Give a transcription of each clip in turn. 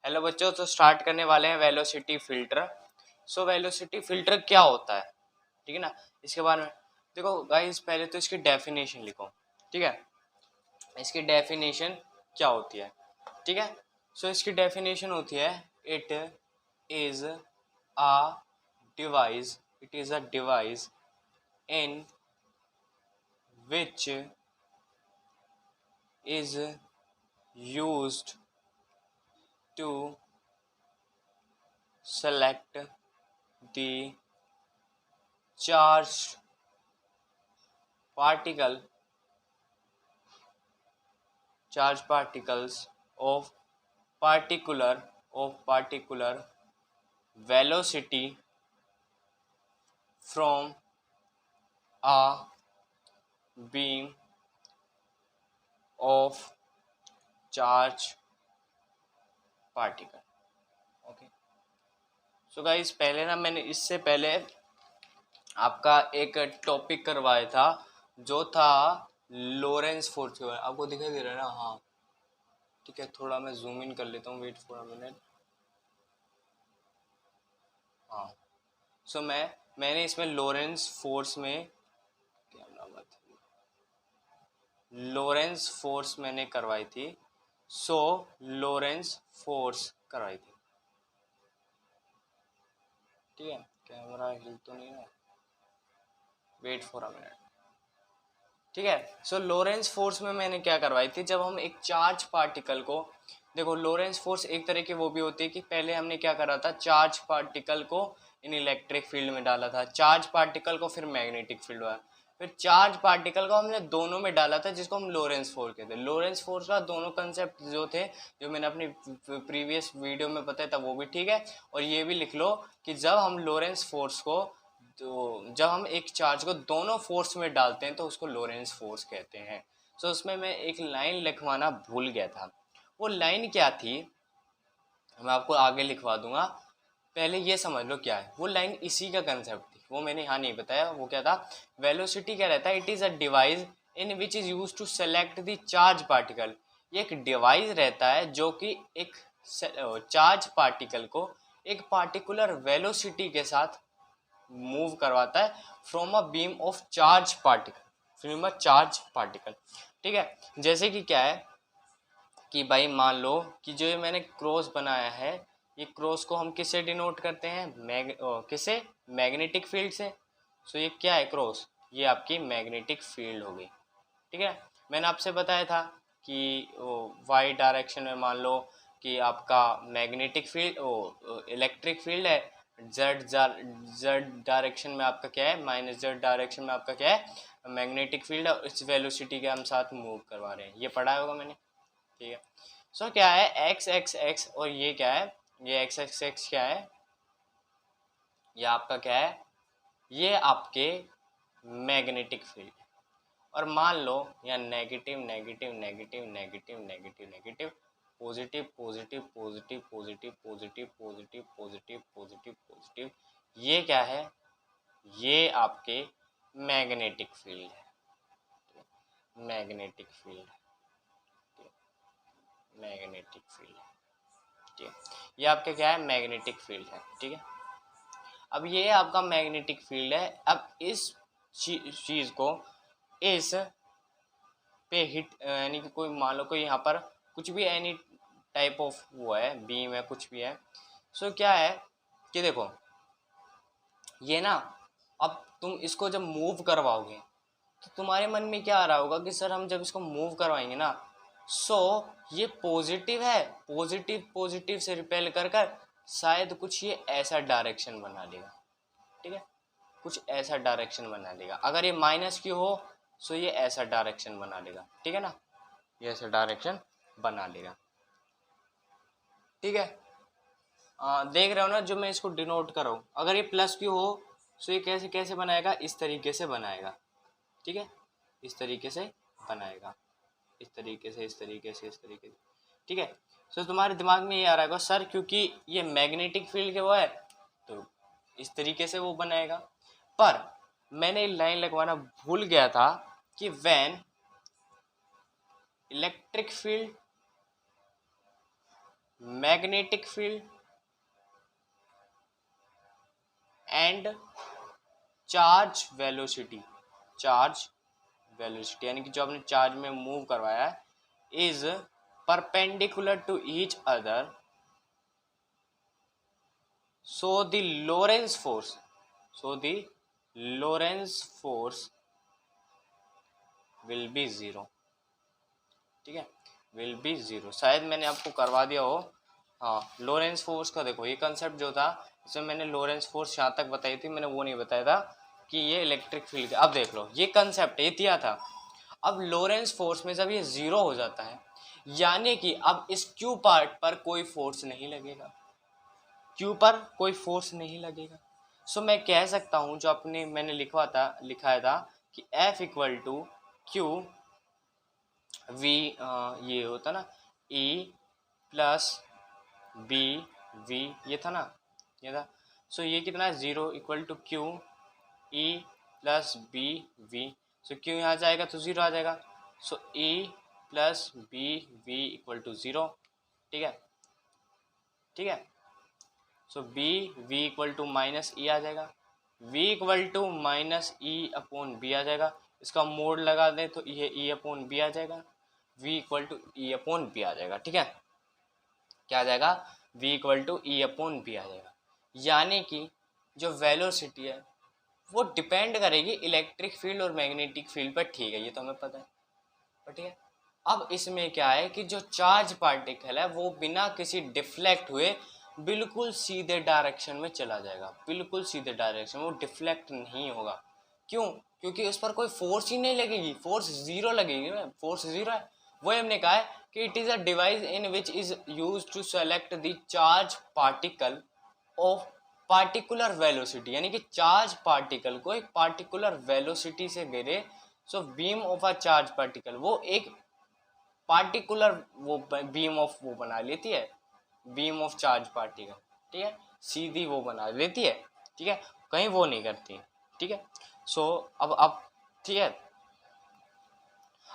Hello बच्चों, तो start करने वाले हैं velocity filter. So velocity filter क्या होता है, ठीक है ना। इसके बारे में देखो गाइस, पहले तो इसकी डेफिनेशन लिखो, ठीक है। इसकी डेफिनेशन क्या होती है, ठीक है। सो इसकी डेफिनेशन होती है, it is a device, it is a device in which is used to select the charged particle charged particles of particular velocity from a beam of charged particle। Okay, so guys पहले ना मैंने इससे पहले आपका एक topic करवाया था जो था लोरेंस फोर्स। आपको दिखाई दे रहा है ना? हाँ ठीक है, थोड़ा मैं जूम इन कर लेता हूँ, वेट फॉर अ मिनट। हाँ, सो मैंने इसमें लोरेंस फोर्स में क्या नाम था, लोरेंस फोर्स मैंने करवाई थी। सो लोरेंस फोर्स करवाई थी, ठीक है। कैमरा हिल तो नहीं है, वेट फॉर अ मिनट, ठीक है। सो लोरेंस फोर्स में मैंने क्या करवाई थी, जब हम एक चार्ज पार्टिकल को, देखो लोरेंस फोर्स एक तरह की वो भी होती है कि पहले हमने क्या करा था, चार्ज पार्टिकल को इन इलेक्ट्रिक फील्ड में डाला था, चार्ज पार्टिकल को फिर मैग्नेटिक फील्ड हुआ, फिर चार्ज पार्टिकल को हमने दोनों में डाला था जिसको हम लोरेंस फोर्स कहते हैं। लोरेंस फोर्स का दोनों कंसेप्ट जो थे, जो मैंने अपनी प्रीवियस वीडियो में बताया था वो भी ठीक है। और ये भी लिख लो कि जब हम लोरेंस फोर्स को, तो जब हम एक चार्ज को दोनों फोर्स में डालते हैं तो उसको लोरेंस फोर्स कहते हैं। सो उसमें मैं एक लाइन लिखवाना भूल गया था, वो लाइन क्या थी मैं आपको आगे लिखवा दूंगा, पहले ये समझ लो क्या है वो लाइन। इसी का कंसेप्ट थी, वो मैंने यहाँ नहीं बताया। वो क्या था, वेलोसिटी क्या रहता है, it is a device in which is use to select the charge particle. ये एक डिवाइस रहता है जो कि एक चार्ज पार्टिकल को एक पार्टिकुलर वेलोसिटी के साथ मूव करवाता है from a beam of charge particle, from a charge particle, ठीक है। जैसे कि क्या है कि भाई मान लो कि जो ये मैंने क्रॉस बनाया है, ये क्रॉस को हम किससे डिनोट करते हैं, किससे, मैग्नेटिक फील्ड से। सो ये क्या है क्रॉस, ये आपकी मैग्नेटिक फील्ड हो गई, ठीक है। मैंने आपसे बताया था कि वाई डायरेक्शन में मान लो कि आपका मैग्नेटिक फील्ड इलेक्ट्रिक फील्ड है, जेड डायरेक्शन में आपका क्या है, माइनस जेड डायरेक्शन में आपका क्या है, मैग्नेटिक फील्ड है। इस वेलोसिटी के हम साथ मूव करवा रहे हैं, ये पढ़ा होगा मैंने, ठीक है। सो क्या है, एक्स एक्स एक्स, और ये क्या है, ये एक्स एक्स एक्स क्या है, ये आपका क्या है, ये आपके मैग्नेटिक फील्ड। और मान लो यहाँ negative negative negative negative negative negative, positive positive positive positive positive positive positive positive positive, ये क्या है, ये आपके मैग्नेटिक फील्ड है, मैग्नेटिक फील्ड, मैग्नेटिक फील्ड, ठीक है। ये आपका क्या है, मैग्नेटिक फील्ड है, ठीक है। अब ये आपका मैग्नेटिक फील्ड है। अब इस चीज को इस पे हिट, यानी कि कोई मान लो कोई यहाँ पर कुछ भी एनी टाइप ऑफ वो है, बीम है, कुछ भी है। सो क्या है कि देखो ये ना, अब तुम इसको जब मूव करवाओगे तो तुम्हारे मन में क्या आ रहा होगा कि सर हम जब इसको मूव करवाएंगे ना, सो ये पॉजिटिव है, पॉजिटिव पॉजिटिव से रिपेल कर कर शायद कुछ ये ऐसा डायरेक्शन बना लेगा, ठीक है, कुछ ऐसा डायरेक्शन बना लेगा। अगर ये माइनस की हो सो ये ऐसा डायरेक्शन बना लेगा, ठीक है ना, ये ऐसा डायरेक्शन बना लेगा, ठीक है। देख रहे हो ना जो मैं इसको डिनोट कर रहा हूँ, अगर ये प्लस की हो सो ये कैसे कैसे बनाएगा, इस तरीके से बनाएगा, ठीक है, इस तरीके से बनाएगा, इस तरीके से, इस तरीके से, इस तरीके से, ठीक है। सो तुम्हारे दिमाग में ये आ रहा है सर क्योंकि ये मैग्नेटिक फील्ड के वो है तो इस तरीके से वो बनाएगा। पर मैंने लाइन लगवाना भूल गया था कि when electric field magnetic field and charge velocity, charge velocity यानी कि जो आपने चार्ज में मूव करवाया है is perpendicular to each other, so the Lorentz force, so the Lorentz force will be zero, ठीक है, will be zero। शायद मैंने आपको करवा दिया हो। हाँ, लोरेंस फोर्स का देखो, ये कंसेप्ट जो था इसमें मैंने लोरेंस फोर्स यहाँ तक बताई थी, मैंने वो नहीं बताया था कि ये इलेक्ट्रिक फील्ड। अब देख लो, ये कंसेप्ट ये दिया था। अब लोरेंस फोर्स में जब ये जीरो हो जाता है, यानी कि अब इस क्यू पार्ट पर कोई फोर्स नहीं लगेगा, क्यू पर कोई फोर्स नहीं लगेगा। सो मैं कह सकता हूँ जो अपने मैंने लिखाया था कि F equal to Q V, ये होता ना E प्लस बी वी, ये था ना, ये था। सो ये कितना है, zero equal to Q E plus B V. So Q यहाँ जाएगा तो जीरो आ जाएगा। So E plus B V equal to zero, ठीक है, ठीक है। So B V equal to minus E आ जाएगा, V equal to minus E upon B आ जाएगा। इसका मोड लगा दें तो ये ई अपॉन बी आ जाएगा, V equal to E upon B आ जाएगा, ठीक है। क्या आ जाएगा, v equal to E upon B आ जाएगा। यानी कि जो वेलोसिटी है वो डिपेंड करेगी इलेक्ट्रिक फील्ड और मैग्नेटिक फील्ड पर, ठीक है, ये तो हमें पता है, पर ठीक है। अब इसमें क्या है कि जो चार्ज पार्टिकल है वो बिना किसी डिफ्लेक्ट हुए बिल्कुल सीधे डायरेक्शन में चला जाएगा, बिल्कुल सीधे डायरेक्शन में, वो डिफ्लेक्ट नहीं होगा। क्यों? क्योंकि उस पर कोई फोर्स ही नहीं लगेगी, फोर्स जीरो लगेगी ना, फोर्स जीरो है। वही हमने कहा है कि it is a device in which is used to select the charge particle of particular velocity, यानी कि चार्ज पार्टिकल को एक पार्टिकुलर वेलोसिटी से गिरे। So beam of a charge particle, वो एक पार्टिकुलर वो बीम ऑफ वो बना लेती है, बीम ऑफ चार्ज पार्टिकल, ठीक है, सीधी वो बना लेती है, ठीक है, कहीं वो नहीं करती, ठीक है। सो अब ठीक है।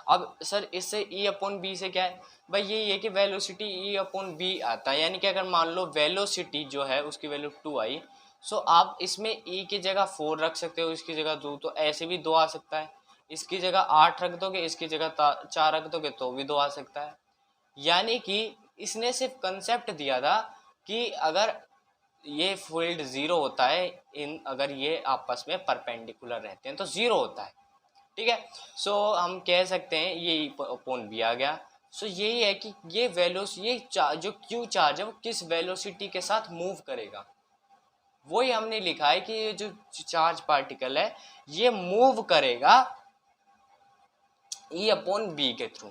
अब सर इससे ई अपॉन बी से क्या है भाई, यही है कि वेलोसिटी ई अपॉन बी आता है, यानी कि अगर मान लो वेलोसिटी जो है उसकी वैल्यू 2 आई, सो आप इसमें ई की जगह 4 रख सकते हो, इसकी जगह 2, तो ऐसे भी 2 आ सकता है। इसकी जगह 8 रख दोगे, इसकी जगह 4 रख दोगे तो भी 2 आ सकता है। यानी कि इसने सिर्फ कंसेप्ट दिया था कि अगर ये फील्ड जीरो होता है अगर ये आपस में परपेंडिकुलर रहते हैं तो जीरो होता है, ठीक है। सो हम कह सकते हैं ये अपॉन बी आ गया। सो यही है कि ये जो क्यू चार्ज है वो किस वेलोसिटी के साथ मूव करेगा, वही हमने लिखा है कि ये जो चार्ज पार्टिकल है ये मूव करेगा ई अपॉन बी के थ्रू,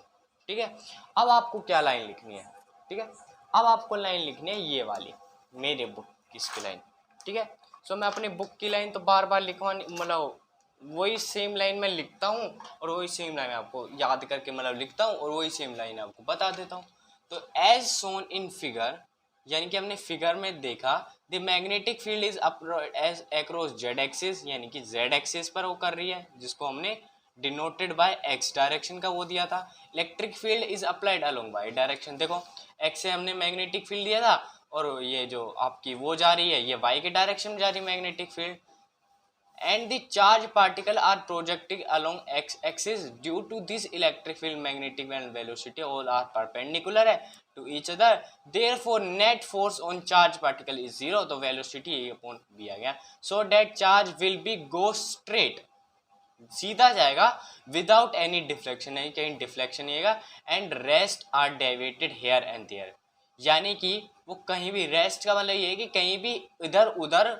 ठीक है। अब आपको क्या लाइन लिखनी है, ठीक है, अब आपको लाइन लिखनी है ये वाली, मेरे बुक की इसकी लाइन, ठीक है। सो मैं अपनी बुक की लाइन तो बार बार लिखवानी, मतलब वही सेम लाइन में लिखता हूँ और वही सेम लाइन आपको याद करके मतलब लिखता हूँ और वही सेम लाइन आपको बता देता हूँ। तो एज सोन इन फिगर, यानी कि हमने फिगर में देखा the magnetic field is as across Z axis, यानी कि जेड एक्सिस पर वो कर रही है, जिसको हमने डिनोटेड बाय एक्स डायरेक्शन का वो दिया था। Electric field is applied along by direction, देखो एक्स से हमने मैग्नेटिक फील्ड दिया था और ये जो आपकी वो जा रही है ये वाई के डायरेक्शन में जा रही है magnetic field. And the charge particle are projecting along x axis due to this electric field, magnetic and velocity all are perpendicular to each other, therefore net force on charge particle is zero, तो velocity a upon b आ गया। So that charge will be go straight, सीधा जाएगा without any deflection, नहीं कहीं deflection नहीं आएगा, and rest are deviated here and there, यानी कि वो कहीं भी रेस्ट का मतलब ये है कि कहीं भी इधर उधर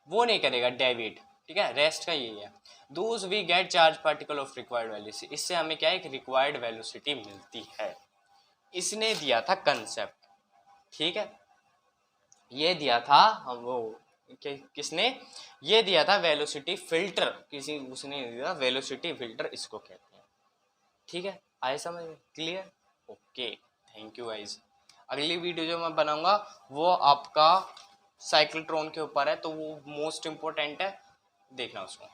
वो नहीं करेगा डेविएट, ठीक है, रेस्ट का यही है। Thus we get charge particle of required velocity, इससे हमें क्या है एक रिक्वायर्ड वेलोसिटी मिलती है। इसने दिया था कंसेप्ट, ठीक है, ये दिया था हम वो किसने ये दिया था वेलोसिटी फिल्टर, किसी उसने दिया वेलोसिटी फिल्टर इसको कहते हैं, ठीक है। आए समझ में, clear, okay, thank you guys. अगली वीडियो जो मैं बनाऊंगा वो आपका साइक्लोट्रॉन के ऊपर है, तो वो मोस्ट इम्पोर्टेंट है, देखना उसको।